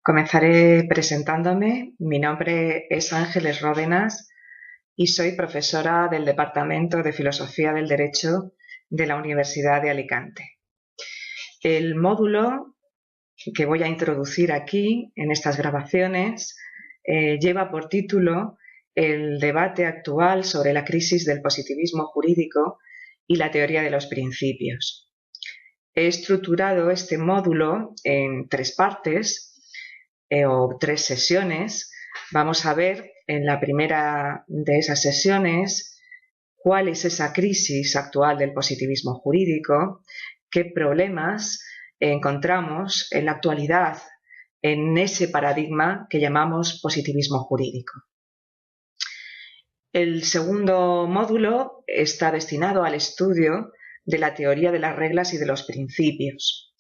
Comenzaré presentándome. Mi nombre es Ángeles Ródenas y soy profesora del Departamento de Filosofía del Derecho de la Universidad de Alicante. El módulo que voy a introducir aquí en estas grabaciones lleva por título el debate actual sobre la crisis del positivismo jurídico y la teoría de los principios. He estructurado este módulo en tres partes o tres sesiones. Vamos a ver en la primera de esas sesiones cuál es esa crisis actual del positivismo jurídico, qué problemas encontramos en la actualidad en ese paradigma que llamamos positivismo jurídico. El segundo módulo está destinado al estudio de la teoría de las reglas y de los principios.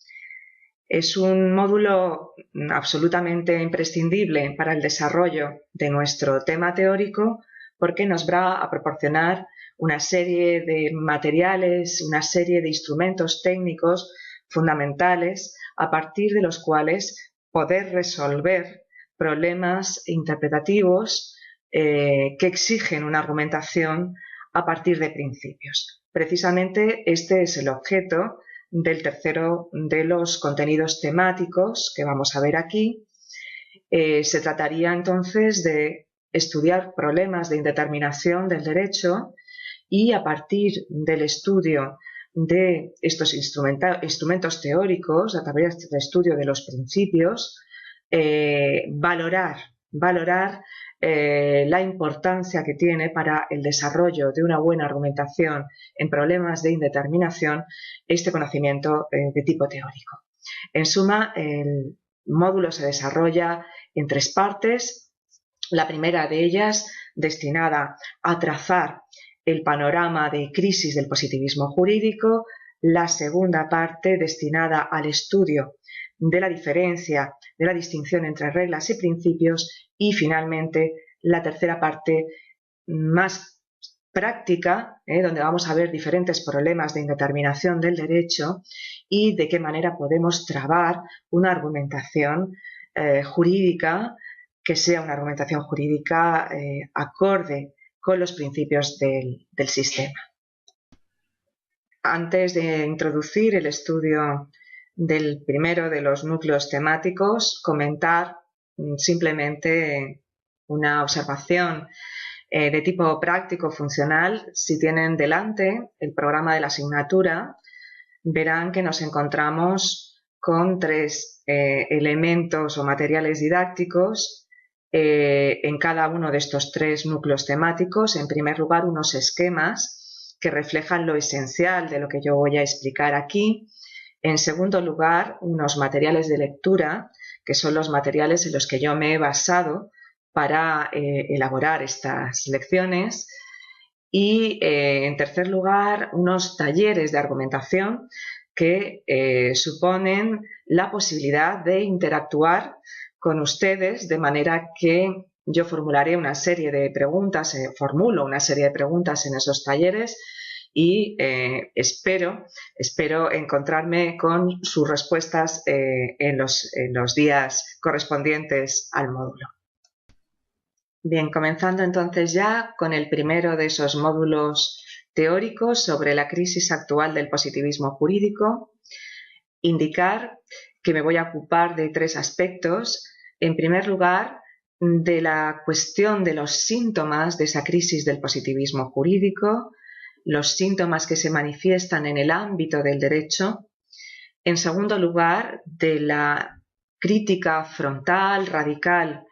Es un módulo absolutamente imprescindible para el desarrollo de nuestro tema teórico porque nos va a proporcionar una serie de materiales, una serie de instrumentos técnicos fundamentales a partir de los cuales poder resolver problemas interpretativos que exigen una argumentación a partir de principios. Precisamente este es el objeto del tercero de los contenidos temáticos que vamos a ver aquí. Se trataría entonces de estudiar problemas de indeterminación del derecho y a partir del estudio de estos instrumentos teóricos, a través del estudio de los principios, valorar la importancia que tiene para el desarrollo de una buena argumentación en problemas de indeterminación este conocimiento de tipo teórico. En suma, el módulo se desarrolla en tres partes. La primera de ellas destinada a trazar el panorama de crisis del positivismo jurídico, la segunda parte destinada al estudio de la diferencia, de la distinción entre reglas y principios, y finalmente la tercera parte más práctica, donde vamos a ver diferentes problemas de indeterminación del derecho y de qué manera podemos trabar una argumentación jurídica que sea una argumentación jurídica acorde con los principios del sistema. Antes de introducir el estudio del primero de los núcleos temáticos, comentar simplemente una observación de tipo práctico funcional. Si tienen delante el programa de la asignatura, verán que nos encontramos con tres elementos o materiales didácticos en cada uno de estos tres núcleos temáticos. En primer lugar, unos esquemas que reflejan lo esencial de lo que yo voy a explicar aquí. En segundo lugar, unos materiales de lectura, que son los materiales en los que yo me he basado para elaborar estas lecciones. Y en tercer lugar, unos talleres de argumentación que suponen la posibilidad de interactuar con ustedes, de manera que yo formularé una serie de preguntas, formulo una serie de preguntas en esos talleres y espero encontrarme con sus respuestas en los días correspondientes al módulo. Bien, comenzando entonces ya con el primero de esos módulos teóricos sobre la crisis actual del positivismo jurídico, indicar que me voy a ocupar de tres aspectos. En primer lugar, de la cuestión de los síntomas de esa crisis del positivismo jurídico, los síntomas que se manifiestan en el ámbito del derecho. En segundo lugar, de la crítica frontal, radical,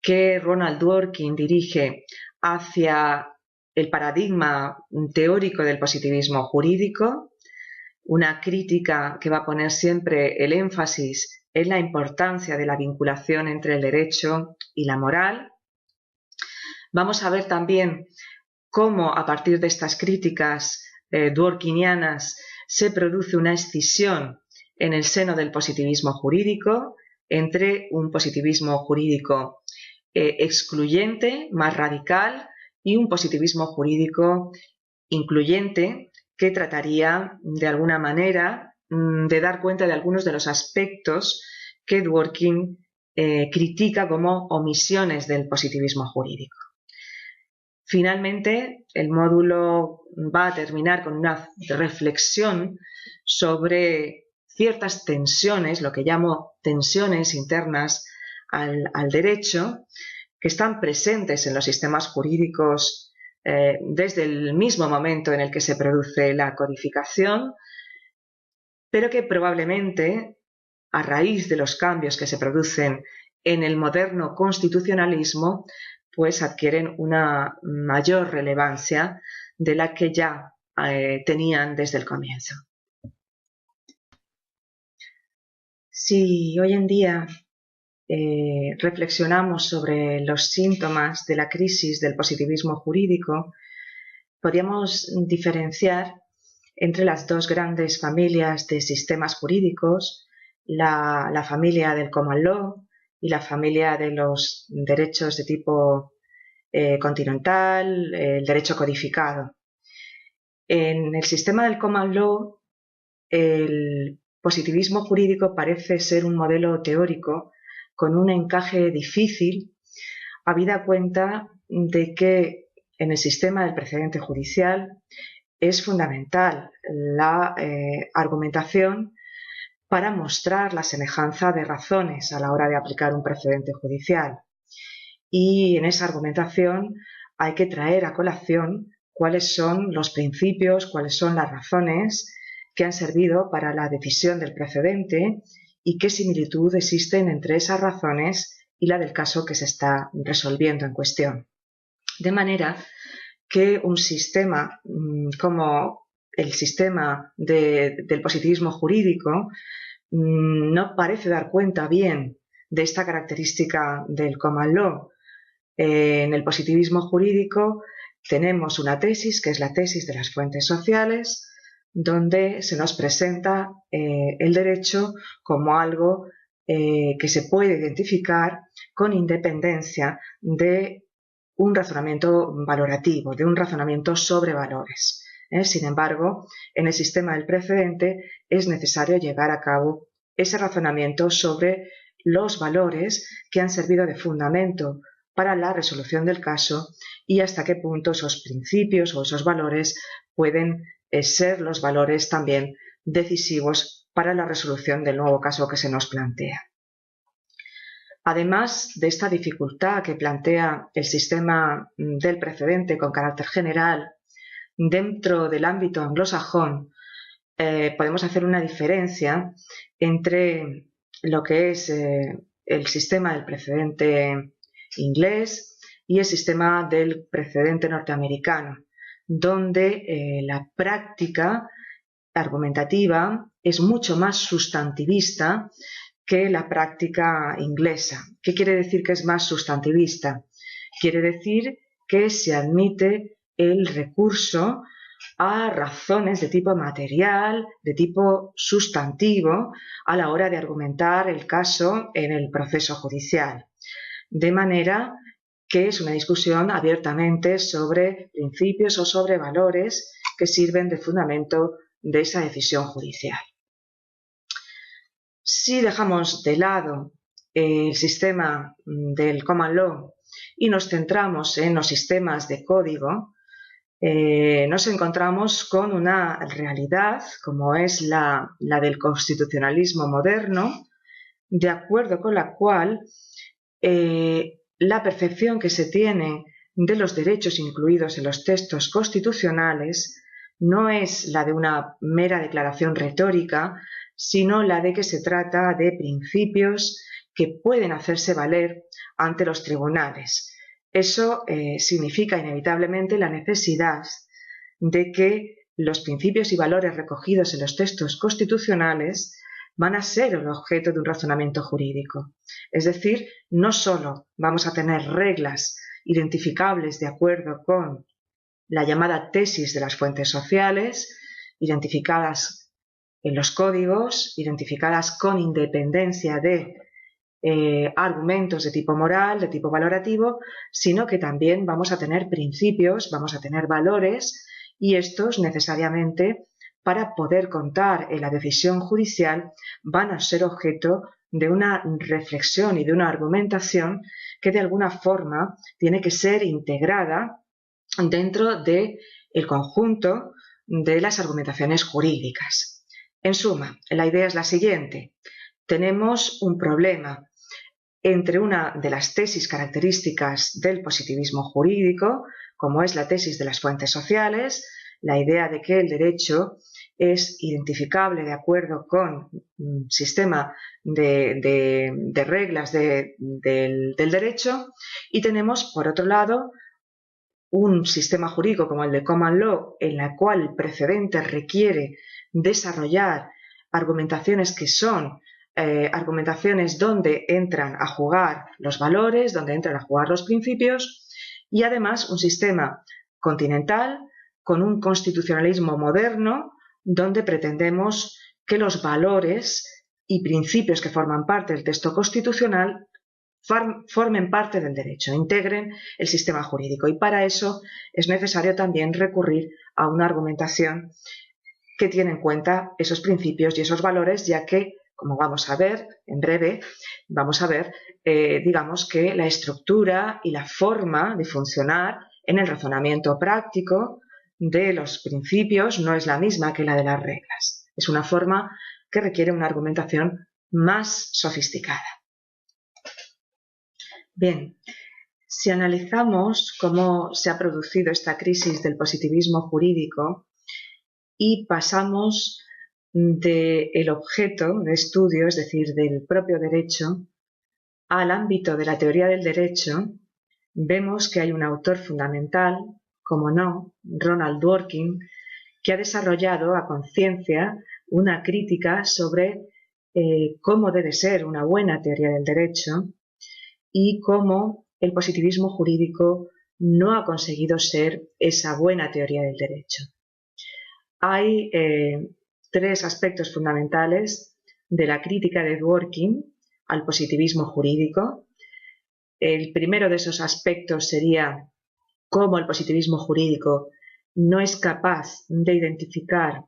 que Ronald Dworkin dirige hacia el paradigma teórico del positivismo jurídico, una crítica que va a poner siempre el énfasis en la importancia de la vinculación entre el derecho y la moral. Vamos a ver también cómo a partir de estas críticas dworkinianas se produce una escisión en el seno del positivismo jurídico entre un positivismo jurídico excluyente, más radical, y un positivismo jurídico incluyente que trataría de alguna manera de dar cuenta de algunos de los aspectos que Dworkin critica como omisiones del positivismo jurídico. Finalmente, el módulo va a terminar con una reflexión sobre ciertas tensiones, lo que llamo tensiones internas al derecho, que están presentes en los sistemas jurídicos desde el mismo momento en el que se produce la codificación, pero que probablemente, a raíz de los cambios que se producen en el moderno constitucionalismo, pues adquieren una mayor relevancia de la que ya tenían desde el comienzo. Si hoy en día reflexionamos sobre los síntomas de la crisis del positivismo jurídico, podríamos diferenciar entre las dos grandes familias de sistemas jurídicos, la familia del common law y la familia de los derechos de tipo continental, el derecho codificado. En el sistema del common law, el positivismo jurídico parece ser un modelo teórico con un encaje difícil, habida cuenta de que en el sistema del precedente judicial es fundamental la argumentación para mostrar la semejanza de razones a la hora de aplicar un precedente judicial. Y en esa argumentación hay que traer a colación cuáles son los principios, cuáles son las razones que han servido para la decisión del precedente y qué similitud existen entre esas razones y la del caso que se está resolviendo en cuestión. De manera que un sistema como el sistema del positivismo jurídico no parece dar cuenta bien de esta característica del common law. En el positivismo jurídico tenemos una tesis, que es la tesis de las fuentes sociales, donde se nos presenta el derecho como algo que se puede identificar con independencia de un razonamiento valorativo, de un razonamiento sobre valores. Sin embargo, en el sistema del precedente es necesario llevar a cabo ese razonamiento sobre los valores que han servido de fundamento para la resolución del caso y hasta qué punto esos principios o esos valores pueden ser los valores también decisivos para la resolución del nuevo caso que se nos plantea. Además de esta dificultad que plantea el sistema del precedente con carácter general, dentro del ámbito anglosajón podemos hacer una diferencia entre lo que es el sistema del precedente inglés y el sistema del precedente norteamericano, donde la práctica argumentativa es mucho más sustantivista que la práctica inglesa. ¿Qué quiere decir que es más sustantivista? Quiere decir que se admite el recurso a razones de tipo material, de tipo sustantivo, a la hora de argumentar el caso en el proceso judicial. De manera que es una discusión abiertamente sobre principios o sobre valores que sirven de fundamento de esa decisión judicial. Si dejamos de lado el sistema del common law y nos centramos en los sistemas de código, nos encontramos con una realidad como es la del constitucionalismo moderno, de acuerdo con la cual la percepción que se tiene de los derechos incluidos en los textos constitucionales no es la de una mera declaración retórica, sino la de que se trata de principios que pueden hacerse valer ante los tribunales. Eso significa inevitablemente la necesidad de que los principios y valores recogidos en los textos constitucionales van a ser el objeto de un razonamiento jurídico. Es decir, no solo vamos a tener reglas identificables de acuerdo con la llamada tesis de las fuentes sociales, identificadas en los códigos, identificadas con independencia de argumentos de tipo moral, de tipo valorativo, sino que también vamos a tener principios, vamos a tener valores, y estos necesariamente, para poder contar en la decisión judicial, van a ser objeto de una reflexión y de una argumentación que de alguna forma tiene que ser integrada dentro del conjunto de las argumentaciones jurídicas. En suma, la idea es la siguiente. Tenemos un problema entre una de las tesis características del positivismo jurídico, como es la tesis de las fuentes sociales, la idea de que el derecho es identificable de acuerdo con un sistema de reglas del derecho, y tenemos, por otro lado, un sistema jurídico como el de Common Law, en la cual el precedente requiere desarrollar argumentaciones que son argumentaciones donde entran a jugar los valores, donde entran a jugar los principios, y además un sistema continental con un constitucionalismo moderno donde pretendemos que los valores y principios que forman parte del texto constitucional formen parte del derecho, integren el sistema jurídico, y para eso es necesario también recurrir a una argumentación que tiene en cuenta esos principios y esos valores, ya que, como vamos a ver en breve, digamos que la estructura y la forma de funcionar en el razonamiento práctico de los principios no es la misma que la de las reglas. Es una forma que requiere una argumentación más sofisticada. Bien, si analizamos cómo se ha producido esta crisis del positivismo jurídico y pasamos del objeto de estudio, es decir, del propio derecho, al ámbito de la teoría del derecho, vemos que hay un autor fundamental, como no, Ronald Dworkin, que ha desarrollado a conciencia una crítica sobre cómo debe ser una buena teoría del derecho y cómo el positivismo jurídico no ha conseguido ser esa buena teoría del derecho. Hay tres aspectos fundamentales de la crítica de Dworkin al positivismo jurídico. El primero de esos aspectos sería cómo el positivismo jurídico no es capaz de identificar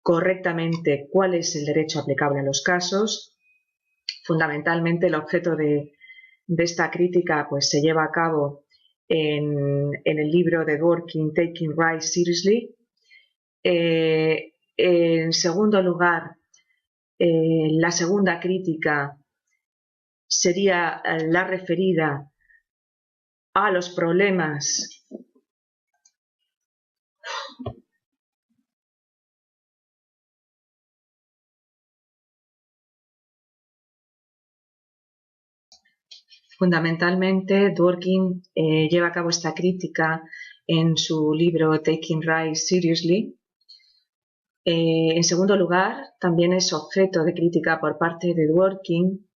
correctamente cuál es el derecho aplicable a los casos. Fundamentalmente, el objeto de esta crítica pues, se lleva a cabo en el libro de Dworkin, Taking Rights Seriously. En segundo lugar, la segunda crítica sería la referida a los problemas Fundamentalmente, Dworkin lleva a cabo esta crítica en su libro Taking Rights Seriously. En segundo lugar, también es objeto de crítica por parte de Dworkin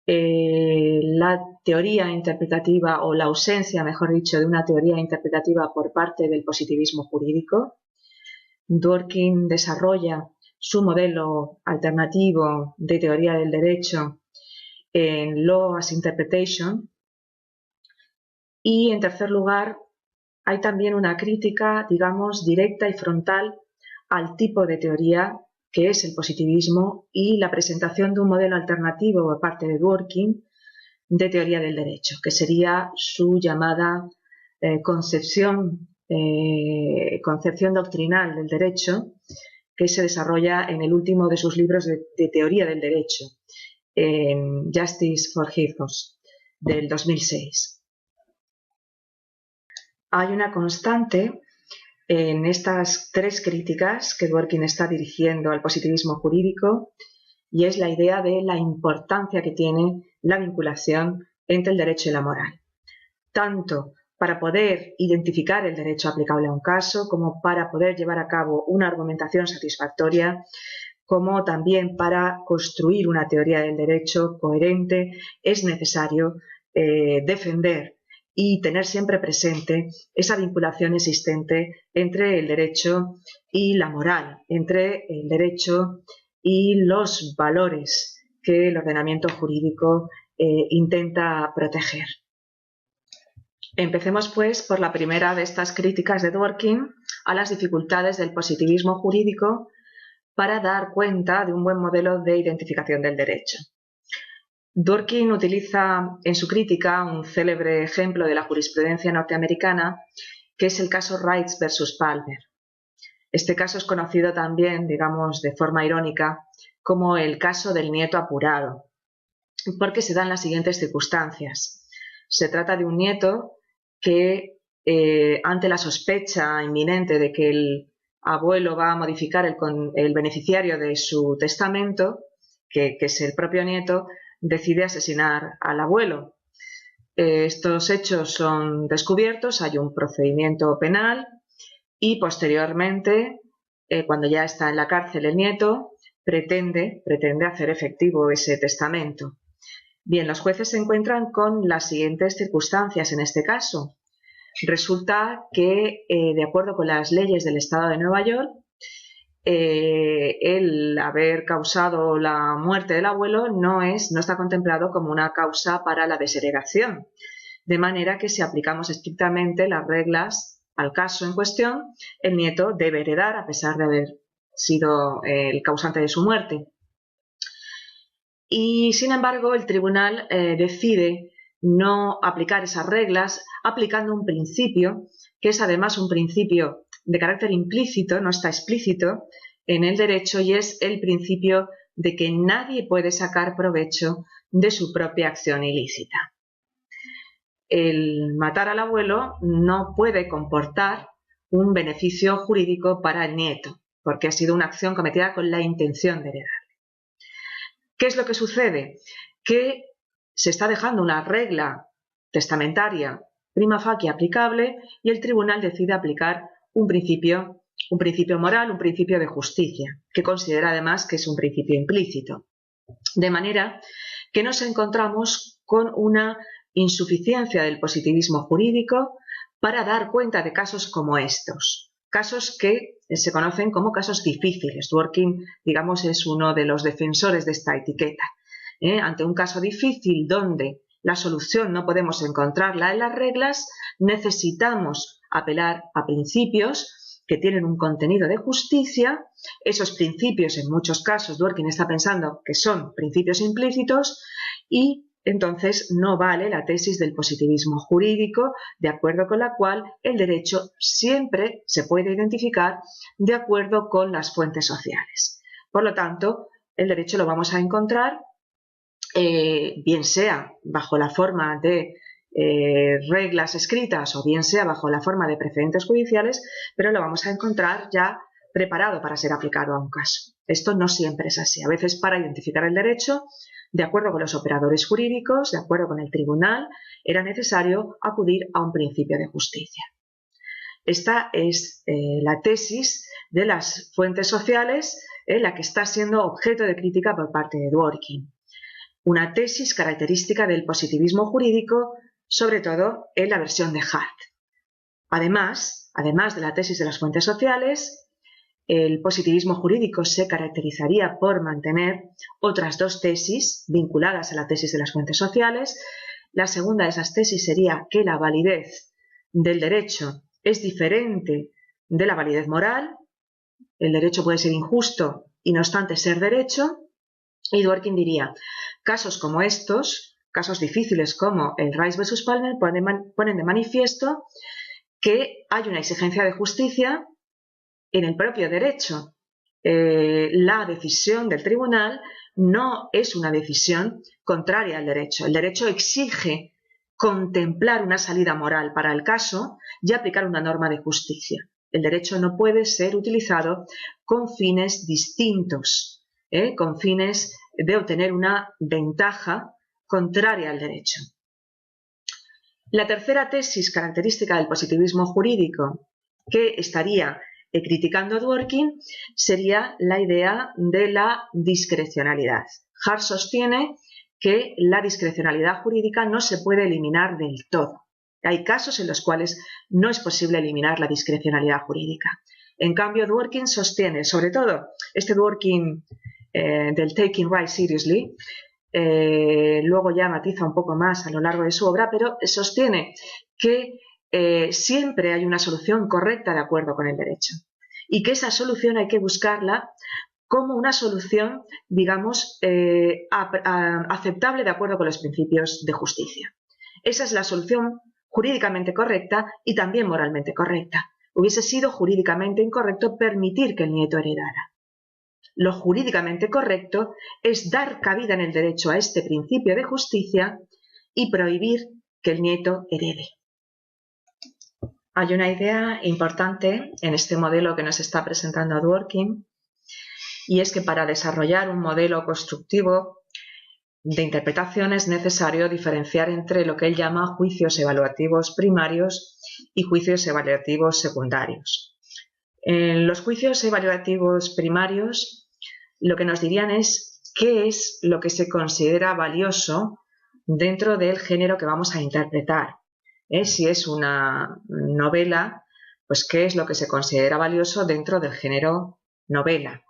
la teoría interpretativa, o la ausencia, mejor dicho, de una teoría interpretativa por parte del positivismo jurídico. Dworkin desarrolla su modelo alternativo de teoría del derecho en Law as Interpretation. Y en tercer lugar, hay también una crítica, digamos, directa y frontal al tipo de teoría que es el positivismo y la presentación de un modelo alternativo por parte de Dworkin de teoría del derecho, que sería su llamada concepción doctrinal del derecho, que se desarrolla en el último de sus libros de teoría del derecho, en Justice for Ethos, del 2006. Hay una constante en estas tres críticas que Dworkin está dirigiendo al positivismo jurídico, y es la idea de la importancia que tiene la vinculación entre el derecho y la moral, tanto para poder identificar el derecho aplicable a un caso, como para poder llevar a cabo una argumentación satisfactoria, como también para construir una teoría del derecho coherente. Es necesario defender y tener siempre presente esa vinculación existente entre el derecho y la moral, entre el derecho y los valores que el ordenamiento jurídico intenta proteger. Empecemos, pues, por la primera de estas críticas de Dworkin a las dificultades del positivismo jurídico para dar cuenta de un buen modelo de identificación del derecho. Dworkin utiliza en su crítica un célebre ejemplo de la jurisprudencia norteamericana, que es el caso Rice versus Palmer. Este caso es conocido también, digamos, de forma irónica, como el caso del nieto apurado, porque se dan las siguientes circunstancias. Se trata de un nieto que, ante la sospecha inminente de que el abuelo va a modificar el beneficiario de su testamento, que es el propio nieto, decide asesinar al abuelo. Estos hechos son descubiertos, hay un procedimiento penal y posteriormente, cuando ya está en la cárcel el nieto, pretende hacer efectivo ese testamento. Bien, los jueces se encuentran con las siguientes circunstancias en este caso. Resulta que, de acuerdo con las leyes del Estado de Nueva York, el haber causado la muerte del abuelo no está contemplado como una causa para la desheredación, de manera que si aplicamos estrictamente las reglas al caso en cuestión, el nieto debe heredar a pesar de haber sido el causante de su muerte. Y sin embargo, el tribunal decide no aplicar esas reglas aplicando un principio que es además un principio de carácter implícito, no está explícito en el derecho, y es el principio de que nadie puede sacar provecho de su propia acción ilícita. El matar al abuelo no puede comportar un beneficio jurídico para el nieto, porque ha sido una acción cometida con la intención de heredarle. ¿Qué es lo que sucede? Que se está dejando una regla testamentaria prima facie aplicable y el tribunal decide aplicar un principio moral, un principio de justicia, que considera además que es un principio implícito. De manera que nos encontramos con una insuficiencia del positivismo jurídico para dar cuenta de casos como estos, casos que se conocen como casos difíciles. Dworkin, digamos, es uno de los defensores de esta etiqueta. Ante un caso difícil donde la solución no podemos encontrarla en las reglas, necesitamos apelar a principios que tienen un contenido de justicia. Esos principios, en muchos casos, Dworkin está pensando que son principios implícitos y entonces no vale la tesis del positivismo jurídico, de acuerdo con la cual el derecho siempre se puede identificar de acuerdo con las fuentes sociales. Por lo tanto, el derecho lo vamos a encontrar bien sea bajo la forma de reglas escritas o bien sea bajo la forma de precedentes judiciales, pero lo vamos a encontrar ya preparado para ser aplicado a un caso. Esto no siempre es así. A veces, para identificar el derecho, de acuerdo con los operadores jurídicos, de acuerdo con el tribunal, era necesario acudir a un principio de justicia. Esta es la tesis de las fuentes sociales, la que está siendo objeto de crítica por parte de Dworkin. Una tesis característica del positivismo jurídico, sobre todo en la versión de Hart. Además de la tesis de las fuentes sociales, el positivismo jurídico se caracterizaría por mantener otras dos tesis vinculadas a la tesis de las fuentes sociales. La segunda de esas tesis sería que la validez del derecho es diferente de la validez moral. El derecho puede ser injusto y no obstante ser derecho. Y Dworkin diría, casos como estos, casos difíciles como el Rice versus Palmer, ponen de manifiesto que hay una exigencia de justicia en el propio derecho. La decisión del tribunal no es una decisión contraria al derecho. El derecho exige contemplar una salida moral para el caso y aplicar una norma de justicia. El derecho no puede ser utilizado con fines distintos, con fines de obtener una ventaja contraria al derecho. La tercera tesis característica del positivismo jurídico que estaría criticando Dworkin sería la idea de la discrecionalidad. Hart sostiene que la discrecionalidad jurídica no se puede eliminar del todo. Hay casos en los cuales no es posible eliminar la discrecionalidad jurídica. En cambio, Dworkin sostiene, sobre todo este Dworkin del Taking Right Seriously, luego ya matiza un poco más a lo largo de su obra, pero sostiene que siempre hay una solución correcta de acuerdo con el derecho y que esa solución hay que buscarla como una solución, digamos, aceptable de acuerdo con los principios de justicia. Esa es la solución jurídicamente correcta y también moralmente correcta. Hubiese sido jurídicamente incorrecto permitir que el nieto heredara. Lo jurídicamente correcto es dar cabida en el derecho a este principio de justicia y prohibir que el nieto herede. Hay una idea importante en este modelo que nos está presentando Dworkin, y es que para desarrollar un modelo constructivo de interpretación es necesario diferenciar entre lo que él llama juicios evaluativos primarios y juicios evaluativos secundarios. En los juicios evaluativos primarios, lo que nos dirían es qué es lo que se considera valioso dentro del género que vamos a interpretar. Si es una novela, pues qué es lo que se considera valioso dentro del género novela.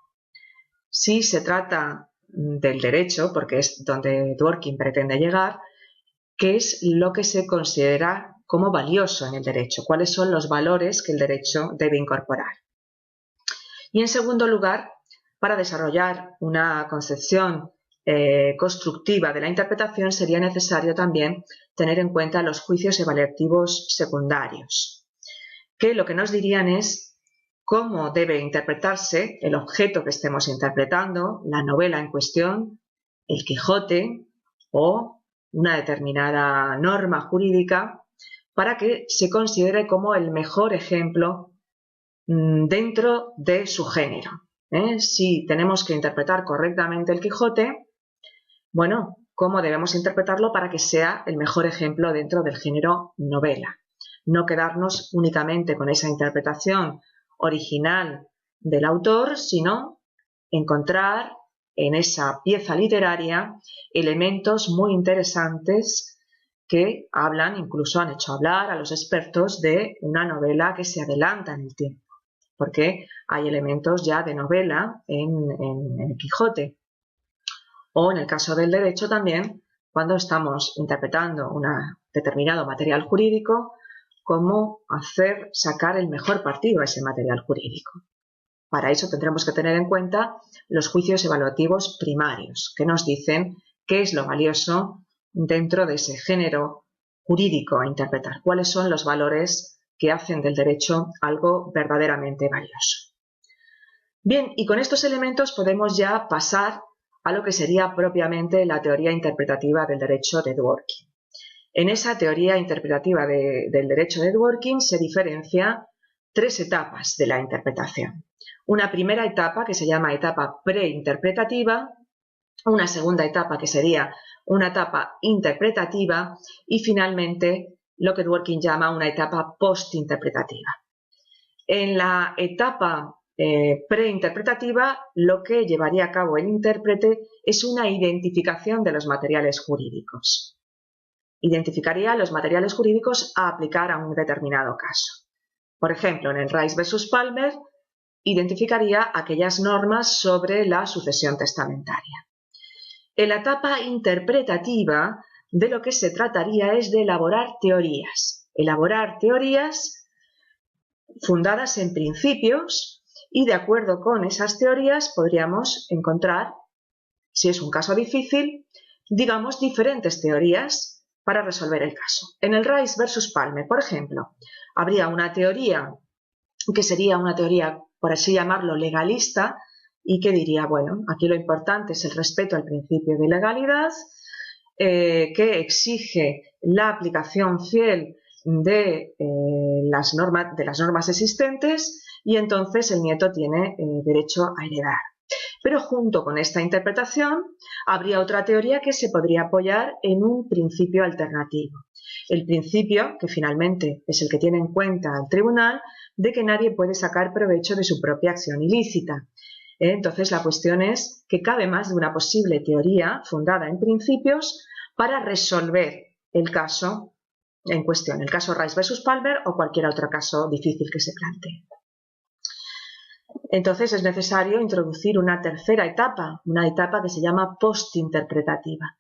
Si se trata del derecho, porque es donde Dworkin pretende llegar, qué es lo que se considera como valioso en el derecho, cuáles son los valores que el derecho debe incorporar. Y en segundo lugar, para desarrollar una concepción constructiva de la interpretación sería necesario también tener en cuenta los juicios evaluativos secundarios, que lo que nos dirían es cómo debe interpretarse el objeto que estemos interpretando, la novela en cuestión, el Quijote o una determinada norma jurídica, para que se considere como el mejor ejemplo dentro de su género. Si tenemos que interpretar correctamente el Quijote, bueno, ¿cómo debemos interpretarlo para que sea el mejor ejemplo dentro del género novela? No quedarnos únicamente con esa interpretación original del autor, sino encontrar en esa pieza literaria elementos muy interesantes que hablan, incluso han hecho hablar a los expertos de una novela que se adelanta en el tiempo, porque hay elementos ya de novela en el Quijote. O en el caso del derecho también, cuando estamos interpretando un determinado material jurídico, cómo sacar el mejor partido a ese material jurídico. Para eso tendremos que tener en cuenta los juicios evaluativos primarios, que nos dicen qué es lo valioso dentro de ese género jurídico a interpretar, cuáles son los valores que hacen del derecho algo verdaderamente valioso. Bien, y con estos elementos podemos ya pasar a lo que sería propiamente la teoría interpretativa del derecho de Dworkin. En esa teoría interpretativa del derecho de Dworkin se diferencia tres etapas de la interpretación. Una primera etapa que se llama etapa preinterpretativa, una segunda etapa que sería una etapa interpretativa y finalmente lo que Dworkin llama una etapa postinterpretativa. En la etapa preinterpretativa, lo que llevaría a cabo el intérprete es una identificación de los materiales jurídicos. Identificaría los materiales jurídicos a aplicar a un determinado caso. Por ejemplo, en el Rice versus Palmer, identificaría aquellas normas sobre la sucesión testamentaria. En la etapa interpretativa, de lo que se trataría es de elaborar teorías fundadas en principios, y de acuerdo con esas teorías podríamos encontrar, si es un caso difícil, digamos diferentes teorías para resolver el caso. En el Rice versus Palmer, por ejemplo, habría una teoría que sería una teoría, por así llamarlo, legalista, y que diría, bueno, aquí lo importante es el respeto al principio de legalidad, que exige la aplicación fiel de las normas existentes, y entonces el nieto tiene derecho a heredar. Pero junto con esta interpretación habría otra teoría que se podría apoyar en un principio alternativo. El principio, que finalmente es el que tiene en cuenta el tribunal, de que nadie puede sacar provecho de su propia acción ilícita. Entonces la cuestión es que cabe más de una posible teoría fundada en principios para resolver el caso en cuestión, el caso Rice versus Palmer o cualquier otro caso difícil que se plantee. Entonces es necesario introducir una tercera etapa, una etapa que se llama postinterpretativa,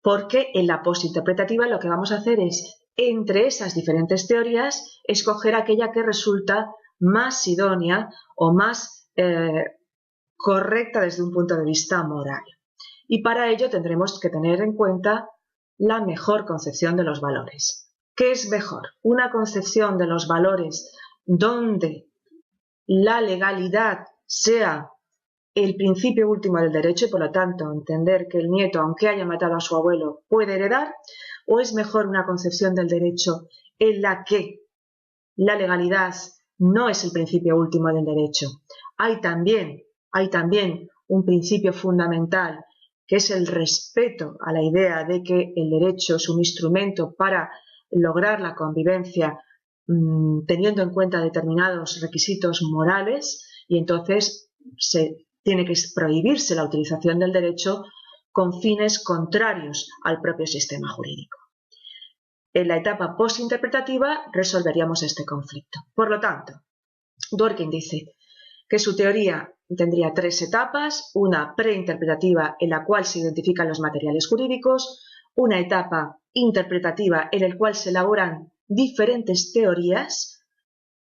porque en la postinterpretativa lo que vamos a hacer es, entre esas diferentes teorías, escoger aquella que resulta más idónea o más correcta desde un punto de vista moral. Y para ello tendremos que tener en cuenta la mejor concepción de los valores. ¿Qué es mejor? Una concepción de los valores donde la legalidad sea el principio último del derecho y por lo tanto entender que el nieto, aunque haya matado a su abuelo, puede heredar, o es mejor una concepción del derecho en la que la legalidad no es el principio último del derecho. Hay también un principio fundamental que es el respeto a la idea de que el derecho es un instrumento para lograr la convivencia teniendo en cuenta determinados requisitos morales, y entonces tiene que prohibirse la utilización del derecho con fines contrarios al propio sistema jurídico. En la etapa postinterpretativa resolveríamos este conflicto. Por lo tanto, Dworkin dice que su teoría tendría tres etapas: una preinterpretativa en la cual se identifican los materiales jurídicos, una etapa interpretativa en la cual se elaboran diferentes teorías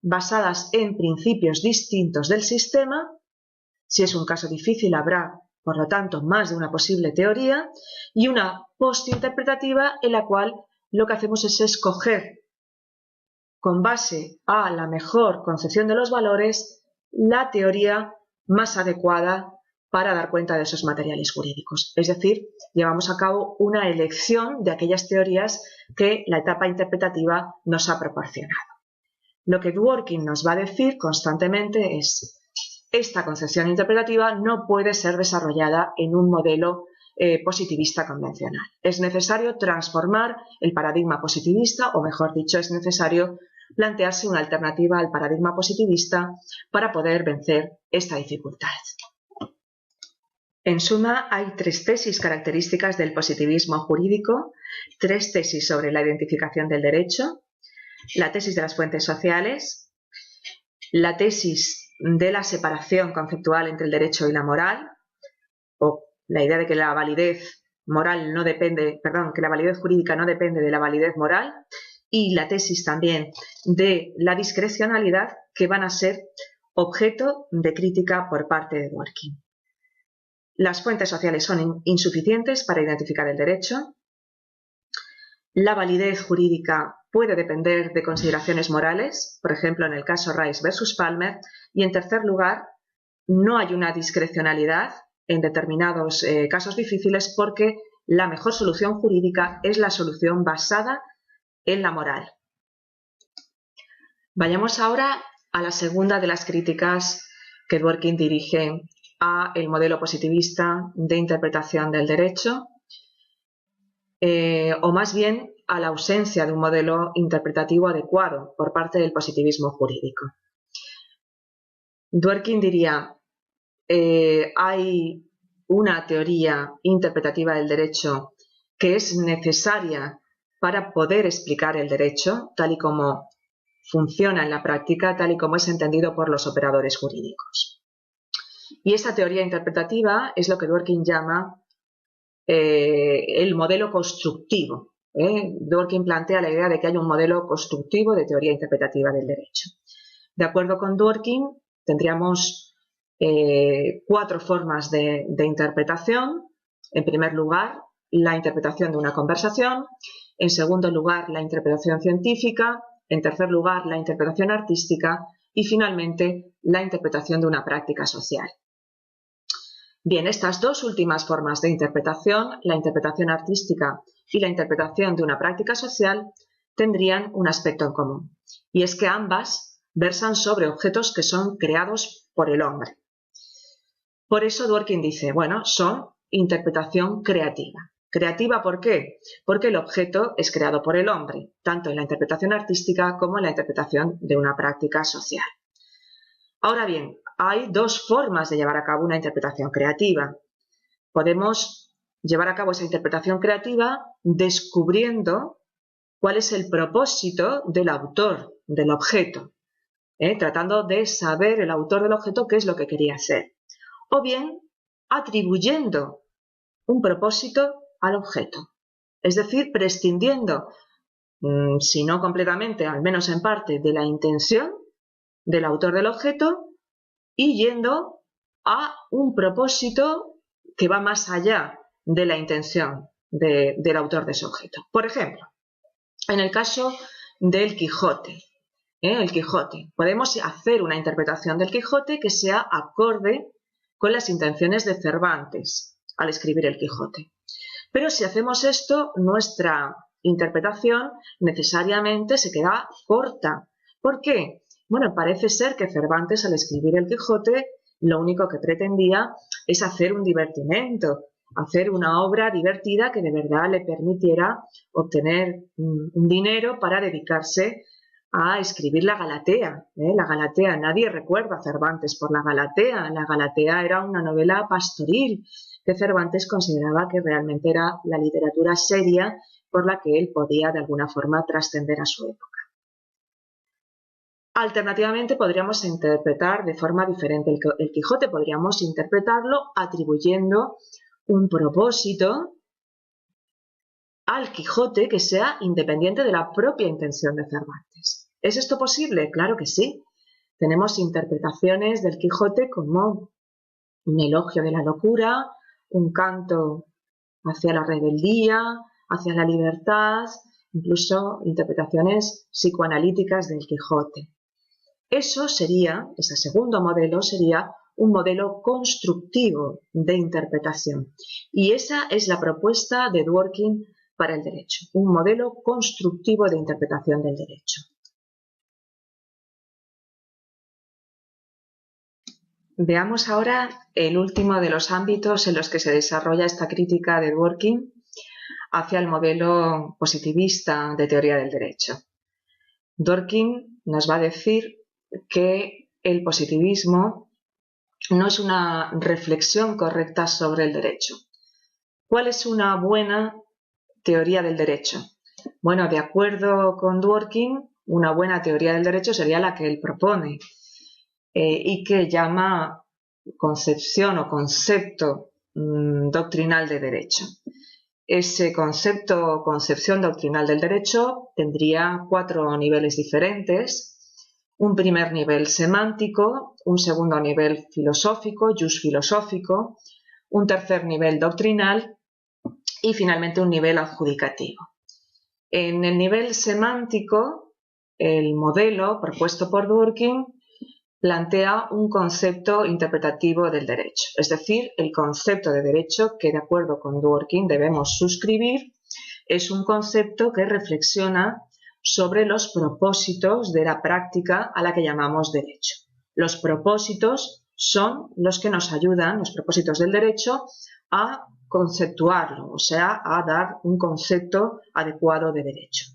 basadas en principios distintos del sistema. Si es un caso difícil, habrá, por lo tanto, más de una posible teoría, y una postinterpretativa en la cual lo que hacemos es escoger, con base a la mejor concepción de los valores, la teoría más adecuada para dar cuenta de esos materiales jurídicos. Es decir, llevamos a cabo una elección de aquellas teorías que la etapa interpretativa nos ha proporcionado. Lo que Dworkin nos va a decir constantemente es: esta concepción interpretativa no puede ser desarrollada en un modelo positivista convencional. Es necesario transformar el paradigma positivista, o mejor dicho, es necesario plantearse una alternativa al paradigma positivista para poder vencer esta dificultad. En suma, hay tres tesis características del positivismo jurídico, tres tesis sobre la identificación del derecho: la tesis de las fuentes sociales, la tesis de la separación conceptual entre el derecho y la moral, o la idea de que la validez moral no depende, que la validez jurídica no depende de la validez moral, y la tesis también de la discrecionalidad, que van a ser objeto de crítica por parte de Dworkin. Las fuentes sociales son insuficientes para identificar el derecho. La validez jurídica puede depender de consideraciones morales, por ejemplo en el caso Rice versus Palmer. Y en tercer lugar, no hay una discrecionalidad en determinados casos difíciles, porque la mejor solución jurídica es la solución basada en la moral. Vayamos ahora a la segunda de las críticas que Dworkin dirige a el modelo positivista de interpretación del derecho, o más bien a la ausencia de un modelo interpretativo adecuado por parte del positivismo jurídico. Dworkin diría: hay una teoría interpretativa del derecho que es necesaria para poder explicar el derecho tal y como funciona en la práctica, tal y como es entendido por los operadores jurídicos. Y esta teoría interpretativa es lo que Dworkin llama el modelo constructivo. Dworkin plantea la idea de que hay un modelo constructivo de teoría interpretativa del derecho. De acuerdo con Dworkin, tendríamos cuatro formas de interpretación. En primer lugar, la interpretación de una conversación. En segundo lugar, la interpretación científica. En tercer lugar, la interpretación artística. Y finalmente, la interpretación de una práctica social. Bien, estas dos últimas formas de interpretación, la interpretación artística y la interpretación de una práctica social, tendrían un aspecto en común, y es que ambas versan sobre objetos que son creados por el hombre. Por eso Dworkin dice, bueno, son interpretación creativa. ¿Creativa por qué? Porque el objeto es creado por el hombre, tanto en la interpretación artística como en la interpretación de una práctica social. Ahora bien, hay dos formas de llevar a cabo una interpretación creativa. Podemos llevar a cabo esa interpretación creativa descubriendo cuál es el propósito del autor del objeto, tratando de saber el autor del objeto qué es lo que quería hacer. O bien atribuyendo un propósito al objeto, es decir, prescindiendo, si no completamente, al menos en parte, de la intención del autor del objeto y yendo a un propósito que va más allá de la intención del autor de ese objeto. Por ejemplo, en el caso del Quijote, el Quijote, podemos hacer una interpretación del Quijote que sea acorde con las intenciones de Cervantes al escribir el Quijote. Pero si hacemos esto, nuestra interpretación necesariamente se queda corta. ¿Por qué? Bueno, parece ser que Cervantes al escribir el Quijote lo único que pretendía es hacer un divertimento, hacer una obra divertida que de verdad le permitiera obtener un dinero para dedicarse a escribir la Galatea. La Galatea, nadie recuerda a Cervantes por la Galatea. La Galatea era una novela pastoril que Cervantes consideraba que realmente era la literatura seria por la que él podía de alguna forma trascender a su época. Alternativamente podríamos interpretar de forma diferente el Quijote, podríamos interpretarlo atribuyendo un propósito al Quijote que sea independiente de la propia intención de Cervantes. ¿Es esto posible? Claro que sí. Tenemos interpretaciones del Quijote como un elogio de la locura, un canto hacia la rebeldía, hacia la libertad, incluso interpretaciones psicoanalíticas del Quijote. Ese segundo modelo sería un modelo constructivo de interpretación. Y esa es la propuesta de Dworkin para el derecho, un modelo constructivo de interpretación del derecho. Veamos ahora el último de los ámbitos en los que se desarrolla esta crítica de Dworkin hacia el modelo positivista de teoría del derecho. Dworkin nos va a decir que el positivismo no es una reflexión correcta sobre el derecho. ¿Cuál es una buena teoría del derecho? Bueno, de acuerdo con Dworkin, una buena teoría del derecho sería la que él propone y que llama concepción o concepto doctrinal de derecho. Ese concepto o concepción doctrinal del derecho tendría 4 niveles diferentes. Un primer nivel semántico, un segundo nivel filosófico, jus filosófico, un tercer nivel doctrinal y finalmente un nivel adjudicativo. En el nivel semántico, el modelo propuesto por Dworkin plantea un concepto interpretativo del derecho, es decir, el concepto de derecho que de acuerdo con Dworkin debemos suscribir es un concepto que reflexiona sobre los propósitos de la práctica a la que llamamos derecho. Los propósitos son los que nos ayudan, los propósitos del derecho, a conceptuarlo, o sea, a dar un concepto adecuado de derecho.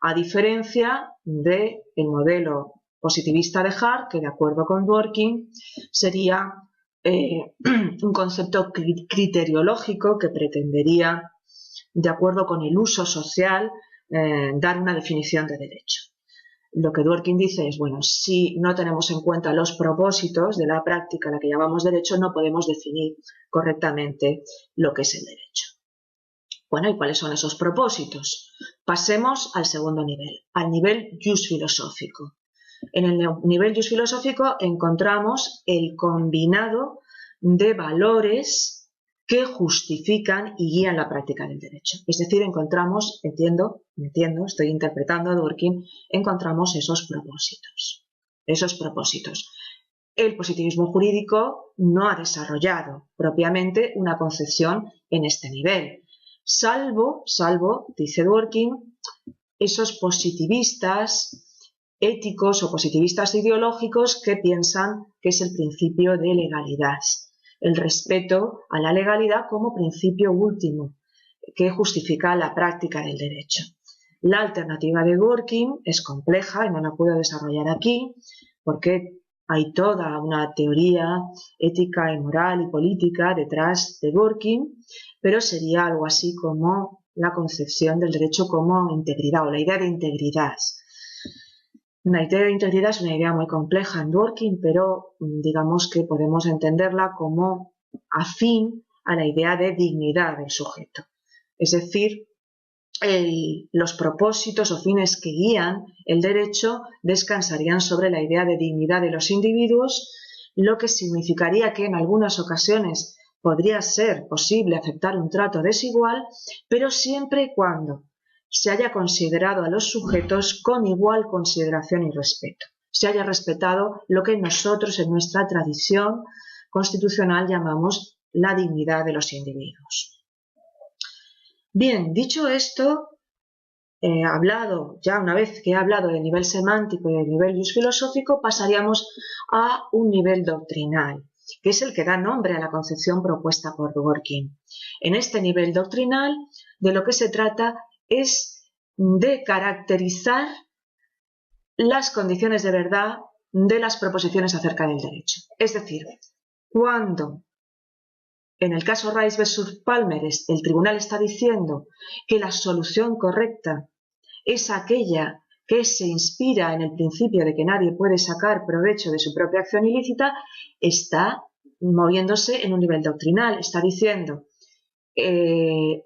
A diferencia del modelo positivista de Hart, que de acuerdo con Dworkin sería un concepto criteriológico que pretendería, de acuerdo con el uso social, dar una definición de derecho. Lo que Dworkin dice es, bueno, si no tenemos en cuenta los propósitos de la práctica a la que llamamos derecho, no podemos definir correctamente lo que es el derecho. Bueno, ¿y cuáles son esos propósitos? Pasemos al segundo nivel, al nivel jus filosófico. En el nivel jus filosófico encontramos el combinado de valores que justifican y guían la práctica del derecho. Es decir, encontramos, estoy interpretando a Dworkin, encontramos esos propósitos. El positivismo jurídico no ha desarrollado propiamente una concepción en este nivel, salvo, dice Dworkin, esos positivistas éticos o positivistas ideológicos que piensan que es el principio de legalidad, el respeto a la legalidad como principio último que justifica la práctica del derecho. La alternativa de Dworkin es compleja y no la puedo desarrollar aquí porque hay toda una teoría ética y moral y política detrás de Dworkin, pero sería algo así como la concepción del derecho como integridad o la idea de integridad. La idea de integridad es una idea muy compleja en Dworkin, pero digamos que podemos entenderla como afín a la idea de dignidad del sujeto. Es decir, los propósitos o fines que guían el derecho descansarían sobre la idea de dignidad de los individuos, lo que significaría que en algunas ocasiones podría ser posible aceptar un trato desigual, pero siempre y cuando se haya considerado a los sujetos con igual consideración y respeto, se haya respetado lo que nosotros en nuestra tradición constitucional llamamos la dignidad de los individuos. Bien, dicho esto, una vez que he hablado del nivel semántico y del nivel filosófico, pasaríamos a un nivel doctrinal, que es el que da nombre a la concepción propuesta por Dworkin. En este nivel doctrinal, de lo que se trata es de caracterizar las condiciones de verdad de las proposiciones acerca del derecho. Es decir, cuando en el caso Rice versus Palmer el tribunal está diciendo que la solución correcta es aquella que se inspira en el principio de que nadie puede sacar provecho de su propia acción ilícita, está moviéndose en un nivel doctrinal, está diciendo el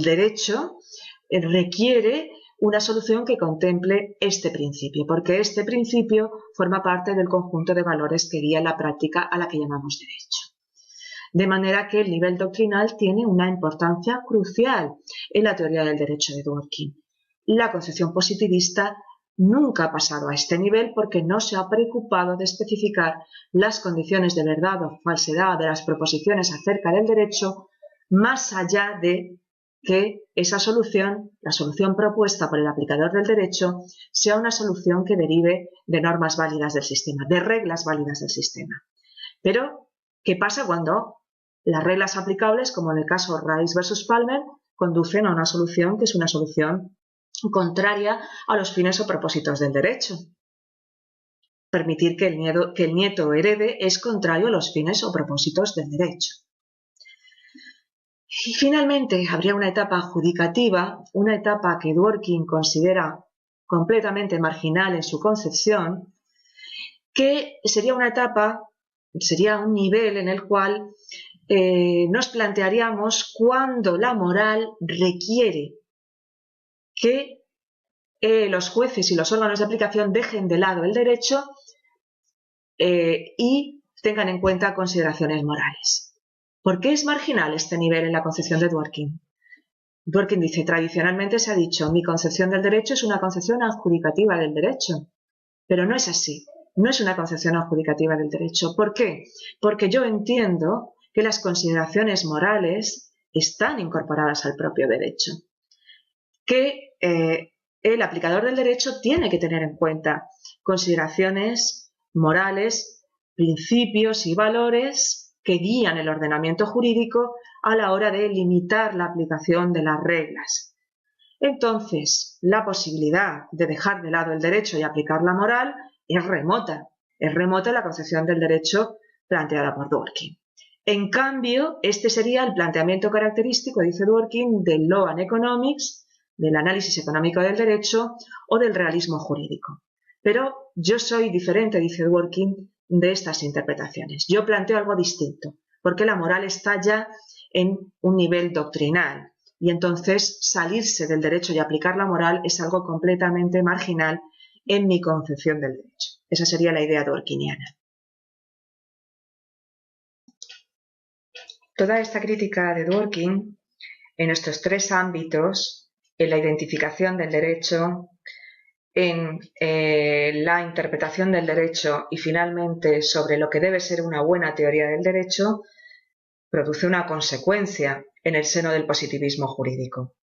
derecho requiere una solución que contemple este principio, porque este principio forma parte del conjunto de valores que guía la práctica a la que llamamos derecho. De manera que el nivel doctrinal tiene una importancia crucial en la teoría del derecho de Dworkin. La concepción positivista nunca ha pasado a este nivel porque no se ha preocupado de especificar las condiciones de verdad o falsedad de las proposiciones acerca del derecho, más allá de que esa solución, la solución propuesta por el aplicador del derecho, sea una solución que derive de normas válidas del sistema, de reglas válidas del sistema. Pero, ¿qué pasa cuando las reglas aplicables, como en el caso Rice versus Palmer, conducen a una solución que es una solución contraria a los fines o propósitos del derecho? Permitir que el nieto herede es contrario a los fines o propósitos del derecho. Y finalmente habría una etapa adjudicativa, una etapa que Dworkin considera completamente marginal en su concepción, que sería una etapa, sería un nivel en el cual nos plantearíamos cuando la moral requiere que los jueces y los órganos de aplicación dejen de lado el derecho y tengan en cuenta consideraciones morales. ¿Por qué es marginal este nivel en la concepción de Dworkin? Dworkin dice, tradicionalmente se ha dicho, mi concepción del derecho es una concepción adjudicativa del derecho, pero no es así, no es una concepción adjudicativa del derecho. ¿Por qué? Porque yo entiendo que las consideraciones morales están incorporadas al propio derecho, que el aplicador del derecho tiene que tener en cuenta consideraciones morales, principios y valores que guían el ordenamiento jurídico a la hora de limitar la aplicación de las reglas. Entonces, la posibilidad de dejar de lado el derecho y aplicar la moral es remota la concepción del derecho planteada por Dworkin. En cambio, este sería el planteamiento característico, dice Dworkin, del Law and Economics, del análisis económico del derecho o del realismo jurídico. Pero yo soy diferente, dice Dworkin, de estas interpretaciones. Yo planteo algo distinto, porque la moral está ya en un nivel doctrinal y entonces salirse del derecho y aplicar la moral es algo completamente marginal en mi concepción del derecho. Esa sería la idea dworkiniana. Toda esta crítica de Dworkin en estos tres ámbitos, en la identificación del derecho, en la interpretación del derecho y finalmente sobre lo que debe ser una buena teoría del derecho, produce una consecuencia en el seno del positivismo jurídico.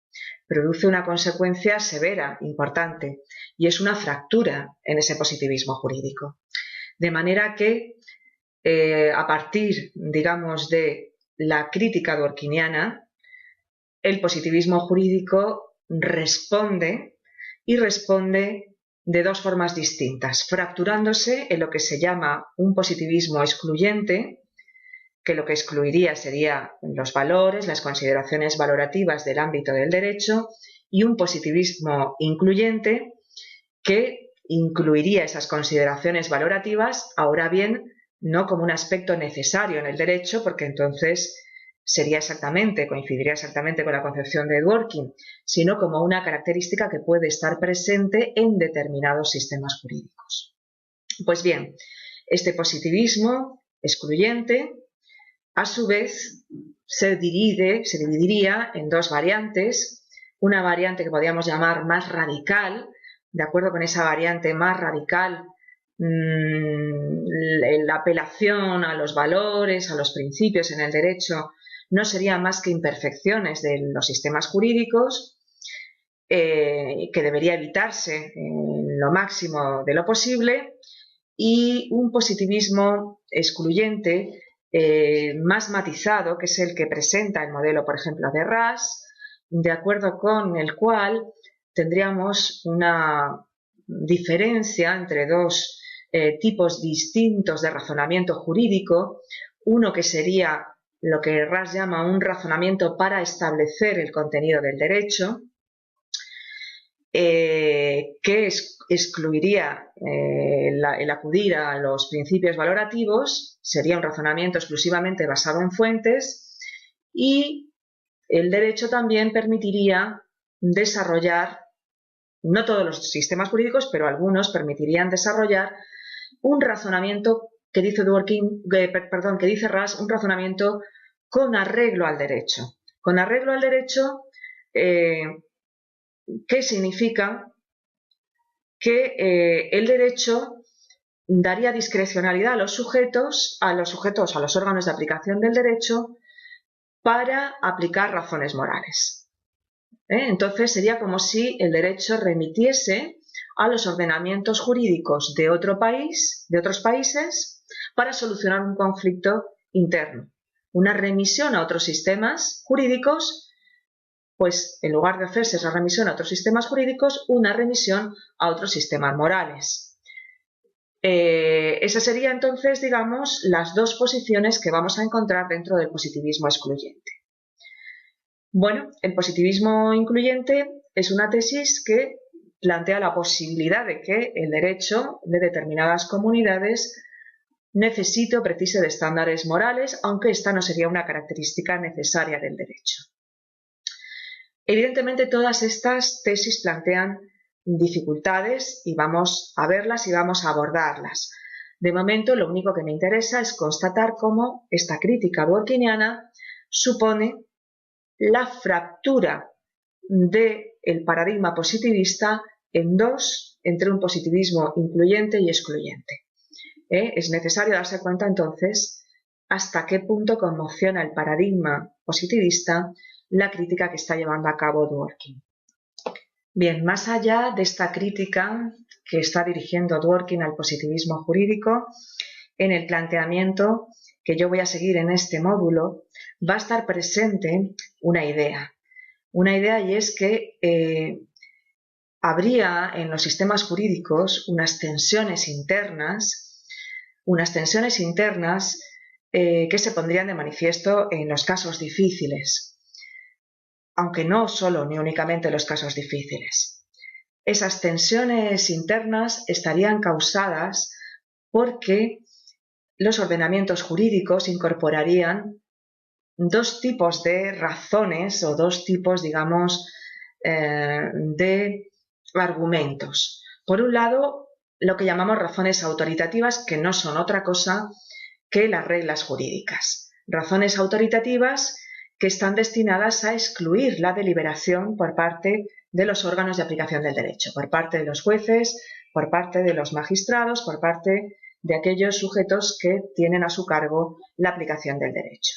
Produce una consecuencia severa, importante, y es una fractura en ese positivismo jurídico. De manera que, a partir, digamos, de la crítica dworkiniana, el positivismo jurídico responde de dos formas distintas, fracturándose en lo que se llama un positivismo excluyente, que lo que excluiría serían los valores, las consideraciones valorativas del ámbito del derecho, y un positivismo incluyente, que incluiría esas consideraciones valorativas, ahora bien, no como un aspecto necesario en el derecho, porque entonces coincidiría exactamente con la concepción de Dworkin, sino como una característica que puede estar presente en determinados sistemas jurídicos. Pues bien, Este positivismo excluyente, a su vez, se dividiría en dos variantes. Una variante que podríamos llamar más radical. De acuerdo con esa variante más radical, la apelación a los valores, a los principios en el derecho, no serían más que imperfecciones de los sistemas jurídicos, que debería evitarse en lo máximo de lo posible, y un positivismo excluyente más matizado, que es el que presenta el modelo, por ejemplo, de Ras, de acuerdo con el cual tendríamos una diferencia entre dos tipos distintos de razonamiento jurídico, uno que sería lo que Ras llama un razonamiento para establecer el contenido del derecho, que excluiría el acudir a los principios valorativos, sería un razonamiento exclusivamente basado en fuentes, y el derecho también permitiría desarrollar, no todos los sistemas jurídicos, pero algunos permitirían desarrollar un razonamiento que dice Ras, un razonamiento con arreglo al derecho. Con arreglo al derecho, ¿qué significa? Que el derecho daría discrecionalidad a los sujetos, a los órganos de aplicación del derecho, para aplicar razones morales. Entonces sería como si el derecho remitiese a los ordenamientos jurídicos de otro país, de otros países, para solucionar un conflicto interno. Una remisión a otros sistemas jurídicos, pues en lugar de hacerse esa remisión a otros sistemas jurídicos, una remisión a otros sistemas morales. Esas serían entonces, digamos, las dos posiciones que vamos a encontrar dentro del positivismo excluyente. Bueno, el positivismo incluyente es una tesis que plantea la posibilidad de que el derecho de determinadas comunidades necesite o precise de estándares morales, aunque esta no sería una característica necesaria del derecho. Evidentemente, todas estas tesis plantean dificultades y vamos a verlas y vamos a abordarlas. De momento, lo único que me interesa es constatar cómo esta crítica dworkiniana supone la fractura del paradigma positivista en dos, entre un positivismo incluyente y excluyente. Es necesario darse cuenta entonces hasta qué punto conmociona el paradigma positivista la crítica que está llevando a cabo Dworkin. Bien, más allá de esta crítica que está dirigiendo Dworkin al positivismo jurídico, en el planteamiento que yo voy a seguir en este módulo va a estar presente una idea y es que habría en los sistemas jurídicos unas tensiones internas que se pondrían de manifiesto en los casos difíciles, aunque no solo ni únicamente los casos difíciles. Esas tensiones internas estarían causadas porque los ordenamientos jurídicos incorporarían dos tipos de razones o dos tipos, digamos, de argumentos. Por un lado, lo que llamamos razones autoritativas, que no son otra cosa que las reglas jurídicas. Razones autoritativas que están destinadas a excluir la deliberación por parte de los órganos de aplicación del derecho, por parte de los jueces, por parte de los magistrados, por parte de aquellos sujetos que tienen a su cargo la aplicación del derecho.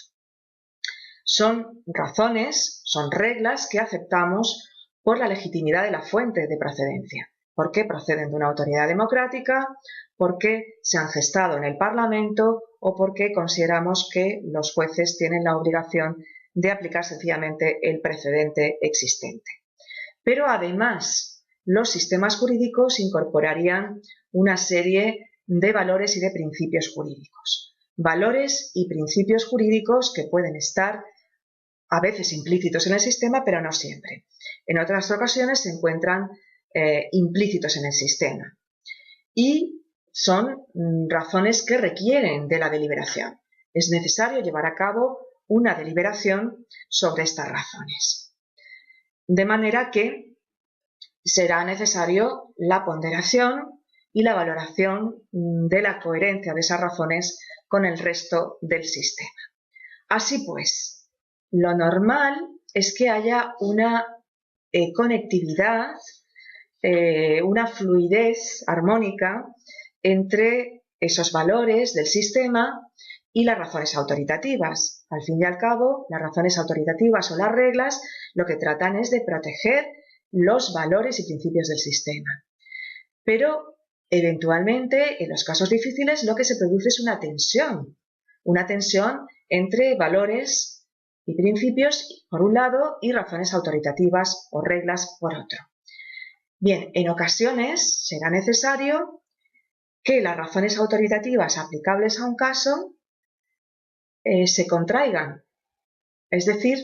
Son razones, son reglas que aceptamos por la legitimidad de la fuente de procedencia, porque proceden de una autoridad democrática, porque se han gestado en el Parlamento o porque consideramos que los jueces tienen la obligación de aplicar sencillamente el precedente existente. Pero además, los sistemas jurídicos incorporarían una serie de valores y de principios jurídicos. Valores y principios jurídicos que pueden estar a veces implícitos en el sistema, pero no siempre. En otras ocasiones se encuentran implícitos en el sistema. Y son razones que requieren de la deliberación. Es necesario llevar a cabo una deliberación sobre estas razones. De manera que será necesario la ponderación y la valoración de la coherencia de esas razones con el resto del sistema. Así pues, lo normal es que haya una conectividad, una fluidez armónica entre esos valores del sistema y las razones autoritativas. Al fin y al cabo, las razones autoritativas o las reglas lo que tratan es de proteger los valores y principios del sistema. Pero, eventualmente, en los casos difíciles, lo que se produce es una tensión entre valores y principios por un lado y razones autoritativas o reglas por otro. Bien, en ocasiones será necesario que las razones autoritativas aplicables a un caso se contraigan, es decir,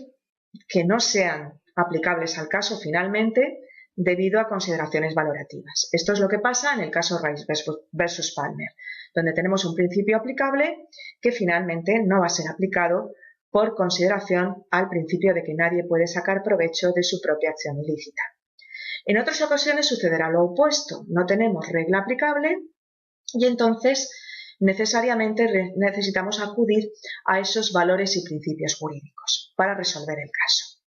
que no sean aplicables al caso finalmente debido a consideraciones valorativas. Esto es lo que pasa en el caso Rice versus Palmer, donde tenemos un principio aplicable que finalmente no va a ser aplicado por consideración al principio de que nadie puede sacar provecho de su propia acción ilícita. En otras ocasiones sucederá lo opuesto, no tenemos regla aplicable y entonces necesariamente necesitamos acudir a esos valores y principios jurídicos para resolver el caso.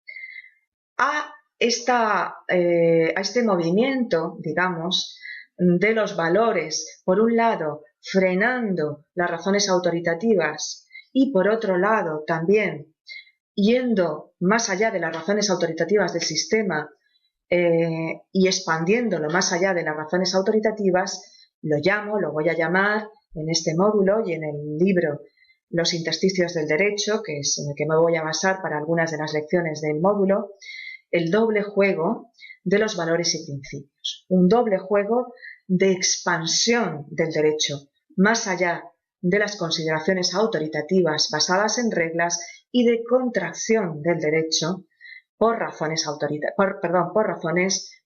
A este movimiento, digamos, de los valores, por un lado, frenando las razones autoritativas y por otro lado también yendo más allá de las razones autoritativas del sistema y expandiéndolo más allá de las razones autoritativas, lo voy a llamar en este módulo y en el libro Los intersticios del derecho, que es en el que me voy a basar para algunas de las lecciones del módulo, el doble juego de los valores y principios. Un doble juego de expansión del derecho, más allá de las consideraciones autoritativas basadas en reglas y de contracción del derecho por razones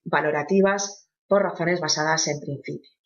valorativas, por razones basadas en principios.